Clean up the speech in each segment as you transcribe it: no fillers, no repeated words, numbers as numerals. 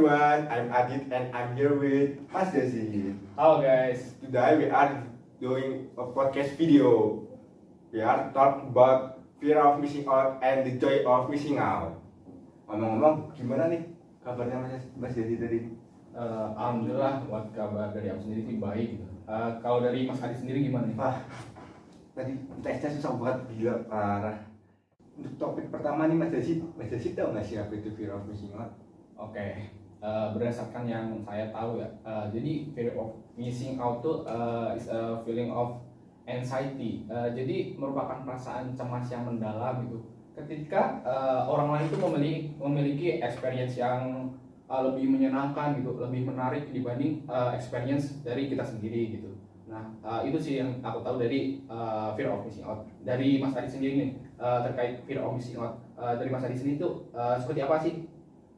everyone, I'm Adit and I'm here with Mas Desi. Halo guys. Today we are doing a podcast video. We are talk about fear of missing out and the joy of missing out. Ngomong-ngomong, gimana nih kabarnya Mas Desi tadi? Alhamdulillah, buat kabar dari aku sendiri sih baik. Kalau dari Mas Adit sendiri gimana nih? Wah, tadi tesnya susah banget, gila parah. Untuk topik pertama nih Mas Desi tahu nggak sih apa itu fear of missing out? Oke. Berdasarkan yang saya tahu ya, jadi fear of missing out tuh is a feeling of anxiety. Jadi merupakan perasaan cemas yang mendalam gitu. Ketika orang lain itu memiliki experience yang lebih menyenangkan gitu, lebih menarik dibanding experience dari kita sendiri gitu. Nah, itu sih yang aku tahu dari fear of missing out. Dari Mas Adit sendiri nih, terkait fear of missing out, dari Mas Adit sendiri tuh seperti apa sih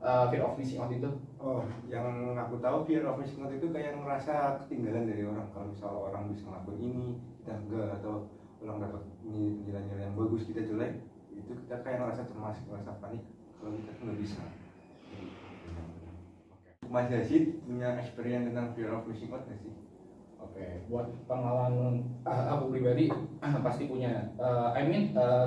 fear of missing out itu? Oh, yang aku tahu fear of missing out itu kayak ngerasa ketinggalan dari orang. Kalau misal orang bisa ngelakuin ini, kita enggak, atau orang dapat nilai-nilai yang bagus, kita jelek, itu kita kayak ngerasa cemas, ngerasa panik kalau kita tuh nggak bisa. Mas Desi punya experience tentang fear of missing out nggak sih? Oke, buat pengalaman aku pribadi pasti punya.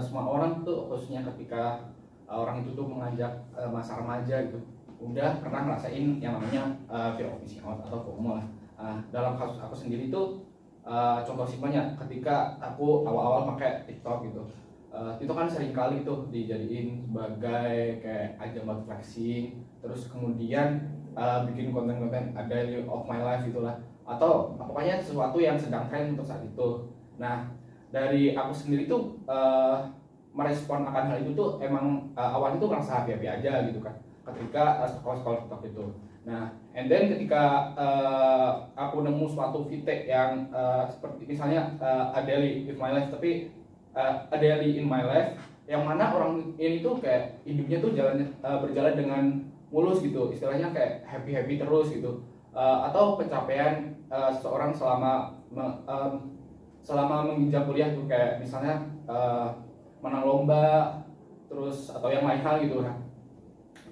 Semua orang tuh khususnya ketika orang itu tuh mengajak masa remaja gitu, udah pernah ngerasain yang namanya fear of missing out atau FOMO lah. Dalam kasus aku sendiri tuh contoh simpelnya ketika aku awal-awal pakai TikTok gitu, itu kan sering kali tuh dijadiin sebagai kayak ajang buat flexing, terus kemudian bikin konten-konten a daily of my life gitulah, atau pokoknya sesuatu yang sedang tren untuk saat itu. Nah, dari aku sendiri tuh merespon akan hal itu tuh emang awalnya tuh merasa happy aja gitu kan ketika scroll TikTok itu. Nah, and then ketika aku nemu suatu feedback yang seperti misalnya a daily in my life, tapi a daily in my life yang mana orang ini tuh kayak hidupnya tuh berjalan dengan mulus gitu, istilahnya kayak happy terus gitu, atau pencapaian seseorang selama menginjak kuliah tuh kayak misalnya menang lomba, terus atau yang lain hal gitu, nah,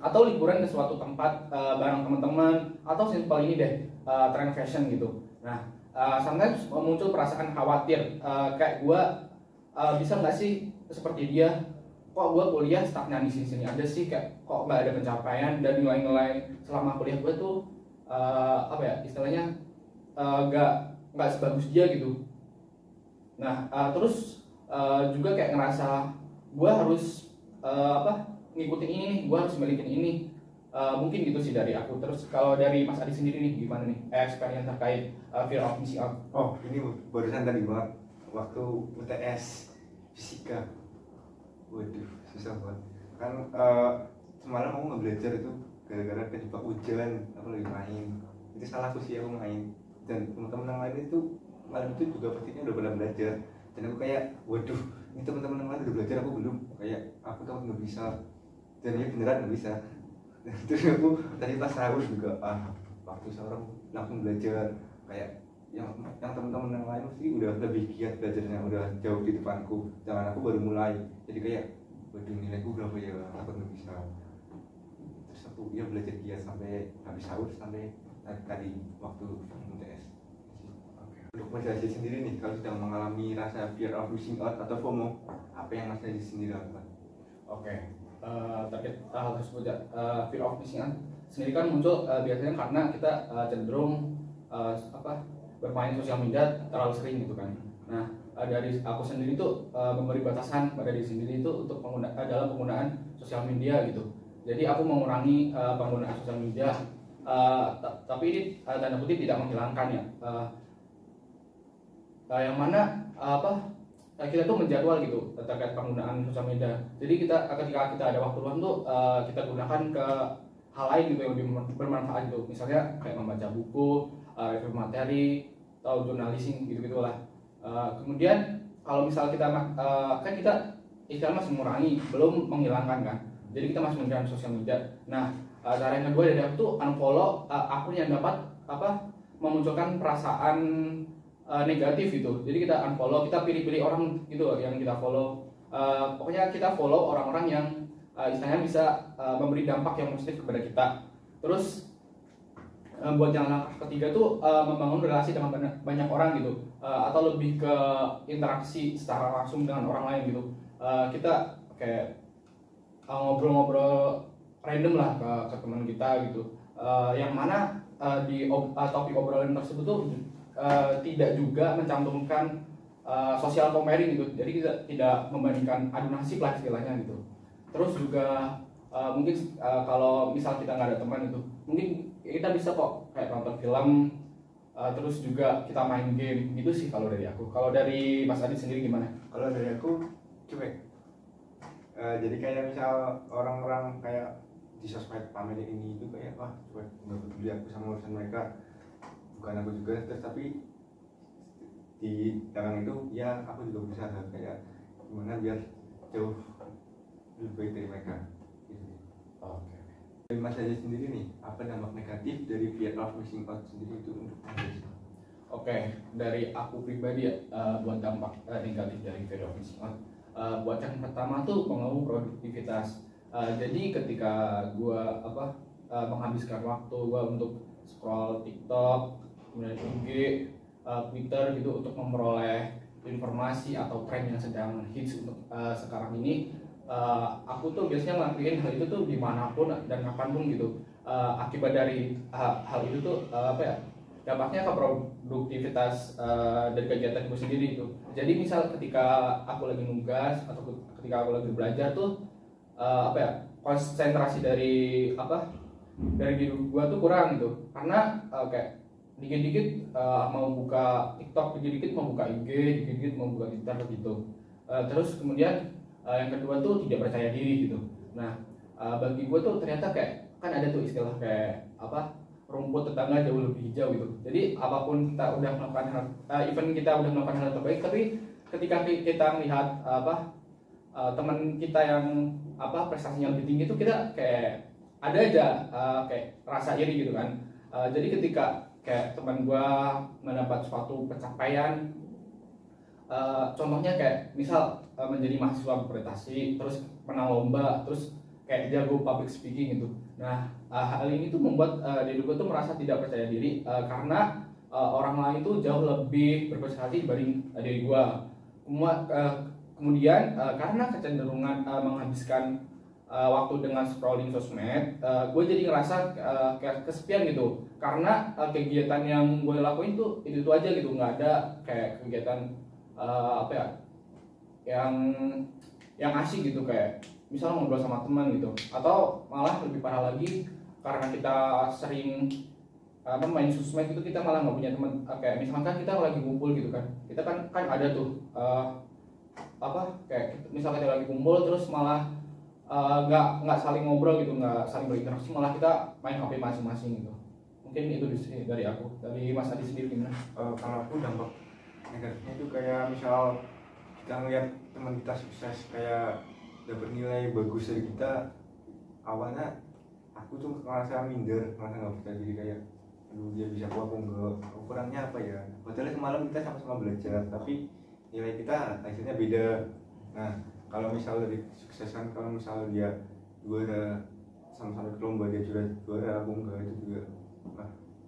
atau liburan ke suatu tempat bareng teman-teman, atau simpel ini deh tren fashion gitu. Nah, sometimes muncul perasaan khawatir, kayak gue bisa nggak sih seperti dia, kok gue kuliah stagnan di sini aja sih, kayak kok nggak ada pencapaian, dan nilai-nilai selama kuliah gue tuh apa ya istilahnya nggak sebagus dia gitu. Nah, terus juga kayak ngerasa gue harus ngikutin ini nih, gue harus milikin ini, mungkin gitu sih dari aku. Terus kalau dari Mas Adi sendiri nih gimana nih experience terkait fear of missing out? Oh, ini barusan tadi banget waktu UTS fisika. Waduh, susah banget. Kan semalam aku nggak belajar itu gara-gara kejebak hujan, aku lagi main. Itu salahku sih, aku main. Dan teman-teman yang lain itu malam itu juga pastinya udah pada belajar. Dan aku kayak, waduh, ini teman-teman yang lain udah belajar, aku belum. Kayak aku takut nggak bisa. Dan ya beneran nggak bisa. Terus aku tadi pas sahur juga, waktu sahur langsung belajar. Kayak yang teman-teman yang lain sih udah lebih giat belajarnya, udah jauh di depanku. Jangan aku baru mulai. Jadi kayak, waduh, nilaiku berapa ya, aku nggak bisa. Terus aku ya belajar giat sampai habis sahur, sampai tadi waktu UTS. Untuk Mas Desi sendiri nih, kalau sedang mengalami rasa fear of missing out atau FOMO, apa yang Mas Desi sendiri lakukan? Oke, terkait hal tersebut ya, fear of missing out sendiri kan muncul biasanya karena kita cenderung bermain sosial media terlalu sering gitu kan. Nah, dari aku sendiri tuh memberi batasan pada diri sendiri itu untuk dalam penggunaan sosial media gitu. Jadi aku mengurangi penggunaan sosial media, tapi ini tanda kutip tidak menghilangkan ya. Yang mana kita tuh menjadwal gitu terkait penggunaan sosial media. Jadi ketika kita ada waktu luang tuh kita gunakan ke hal lain gitu yang lebih bermanfaat gitu. Misalnya kayak membaca buku, review materi, atau journalism gitu-gitulah. Kemudian kalau misal kita kan kita istilahnya masih mengurangi, belum menghilangkan kan. Jadi kita masih menggunakan sosial media. Nah, cara yang kedua dari aku tuh unfollow akun yang dapat memunculkan perasaan negatif gitu. Jadi kita unfollow, kita pilih-pilih orang gitu yang kita follow. Pokoknya kita follow orang-orang yang istilahnya bisa memberi dampak yang positif kepada kita. Terus buat yang langkah ketiga tuh membangun relasi dengan banyak orang gitu, atau lebih ke interaksi secara langsung dengan orang lain gitu. Kita kayak ngobrol-ngobrol random lah ke teman kita gitu, yang mana topik obrolan tersebut tuh tidak juga mencantumkan social commerce gitu, jadi kita tidak membandingkan adu nasib lah istilahnya gitu. Terus juga mungkin kalau misal kita nggak ada teman itu, mungkin kita bisa kok kayak nonton film, terus juga kita main game gitu sih kalau dari aku. Kalau dari Mas Adit sendiri gimana? Kalau dari aku cuek. Jadi kayak misal orang-orang kayak di sosmed pamerin ini itu kayak wah cuek, nggak peduli aku sama urusan mereka, bukan aku juga. Terus tapi di belakang itu ya aku juga berusaha kayak gimana biar jauh lebih baik dari mereka gitu. Oke. Dari Mas Aja sendiri nih, apa dampak negatif dari fear of missing out sendiri itu untuk Mas Aja? Oke, dari aku pribadi ya, buat dampak negatif dari fear of missing out, buat yang pertama tuh pengaruh produktivitas. Jadi ketika gua menghabiskan waktu gua untuk scroll TikTok, kemudian IG, Twitter gitu untuk memperoleh informasi atau tren yang sedang hits untuk sekarang ini, aku tuh biasanya ngelakuin hal itu tuh dimanapun dan kapanpun gitu. Akibat dari hal itu tuh dampaknya ke produktivitas dari kegiatan gue sendiri itu. Jadi misal ketika aku lagi nugas atau ketika aku lagi belajar tuh konsentrasi dari diri gue tuh kurang gitu, karena kayak dikit-dikit mau buka TikTok, dikit-dikit mau buka IG, dikit-dikit mau buka Twitter gitu. Terus kemudian yang kedua tuh tidak percaya diri gitu. Nah, bagi gue tuh ternyata kayak kan ada tuh istilah kayak rumput tetangga jauh lebih hijau gitu. Jadi apapun kita udah melakukan hal, even kita udah melakukan hal terbaik, tapi ketika kita melihat teman kita yang prestasinya lebih tinggi itu, kita kayak ada aja kayak rasa iri gitu kan. Jadi ketika kayak teman gua mendapat suatu pencapaian, contohnya kayak misal menjadi mahasiswa berprestasi, terus menang lomba, terus kayak jago public speaking gitu. Nah, hal ini tuh membuat diri gue tuh merasa tidak percaya diri, karena orang lain tuh jauh lebih berprestasi dibanding diri gue. Kemudian karena kecenderungan menghabiskan waktu dengan scrolling sosmed, gue jadi ngerasa kayak kesepian gitu, karena kegiatan yang gue lakuin tuh itu aja gitu, nggak ada kayak kegiatan yang asik gitu, kayak misalnya ngobrol sama teman gitu, atau malah lebih parah lagi karena kita sering main sosmed itu, kita malah nggak punya teman. Kayak misalkan kita lagi ngumpul gitu kan, kita kan ada tuh kayak misalnya kita lagi kumpul terus malah nggak saling ngobrol gitu, nggak saling berinteraksi, malah kita main HP masing-masing gitu. Mungkin itu dari aku. Dari Mas Adi sendiri gimana? Kalau aku dampak negatifnya itu kayak misal kita ngeliat teman kita sukses kayak dapat nilai bagus dari kita, awalnya aku tuh ngerasa minder, ngerasa nggak percaya diri, kayak aduh dia bisa, aku enggak, ukurannya apa ya, padahal semalam kita sama-sama belajar tapi nilai kita hasilnya beda. Nah, kalau misal dari kesuksesan, kalau misal dia juara sama-sama ke lomba, dia juara aku enggak, itu juga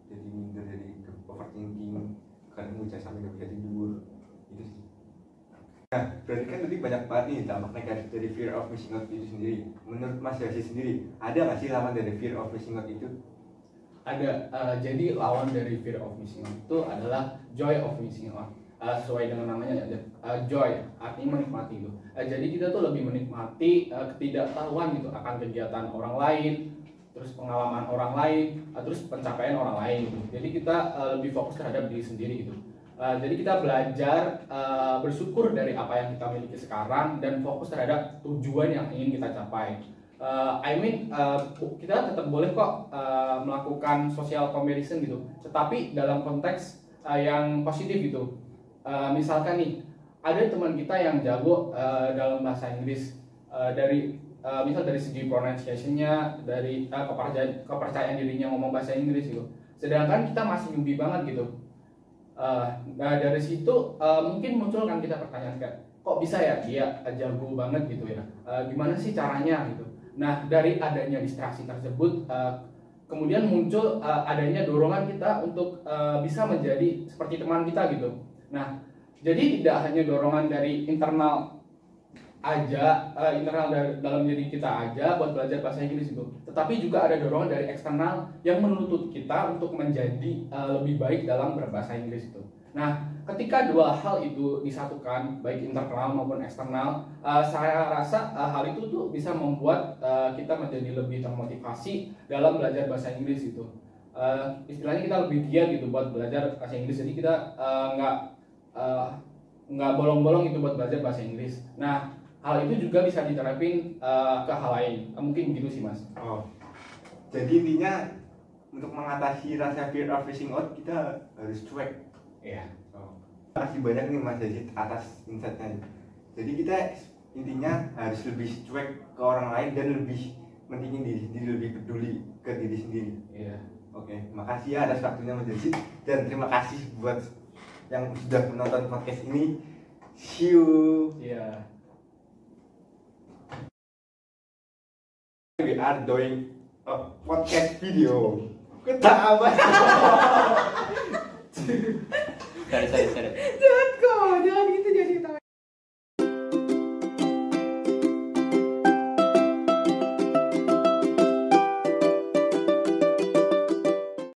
jadi minder, jadi overthinking, kadang bisa sampai nggak bisa tidur itu sih. Nah, berarti kan tadi banyak banget nih dampak negatif dari fear of missing out itu sendiri. Menurut Mas Yasi sendiri, ada nggak sih lawan dari fear of missing out itu? Ada. Jadi lawan dari fear of missing out itu adalah joy of missing out. Sesuai dengan namanya ya, joy artinya menikmati gitu. Jadi kita tuh lebih menikmati ketidaktahuan gitu akan kegiatan orang lain, terus pengalaman orang lain, terus pencapaian orang lain gitu. Jadi kita lebih fokus terhadap diri sendiri gitu. Jadi kita belajar bersyukur dari apa yang kita miliki sekarang dan fokus terhadap tujuan yang ingin kita capai. Kita tetap boleh kok melakukan social comparison gitu, tetapi dalam konteks yang positif gitu. Misalkan nih, ada teman kita yang jago dalam bahasa Inggris, misal dari segi pronunciation-nya, dari kepercayaan dirinya ngomong bahasa Inggris gitu. Sedangkan kita masih newbie banget gitu. Nah dari situ mungkin muncul kan kita pertanyaan kayak, kok bisa ya dia jago banget gitu ya, gimana sih caranya gitu. Nah dari adanya distraksi tersebut, kemudian muncul adanya dorongan kita untuk bisa menjadi seperti teman kita gitu. Nah, jadi tidak hanya dorongan dari internal aja, internal dalam diri kita aja buat belajar bahasa Inggris itu, tetapi juga ada dorongan dari eksternal yang menuntut kita untuk menjadi lebih baik dalam berbahasa Inggris itu. Nah, ketika dua hal itu disatukan, baik internal maupun eksternal, saya rasa hal itu tuh bisa membuat kita menjadi lebih termotivasi dalam belajar bahasa Inggris itu. Istilahnya kita lebih giat gitu buat belajar bahasa Inggris, jadi kita nggak bolong-bolong itu buat belajar bahasa Inggris. Nah, hal itu juga bisa diterapin ke hal lain. Mungkin gitu sih, Mas. Oh, jadi intinya untuk mengatasi rasa fear of missing out kita harus cuek. Iya. Oh. Terima kasih banyak nih Mas Yazid atas insight-nya. Jadi kita intinya harus lebih cuek ke orang lain dan lebih mentingin diri sendiri, lebih peduli ke diri sendiri. Iya. Oke, makasih ya atas waktunya Mas Yazid, dan terima kasih buat yang sudah menonton podcast ini. See you. Iya. We are doing a podcast video. Ketawa. Sorry. Jangan kok.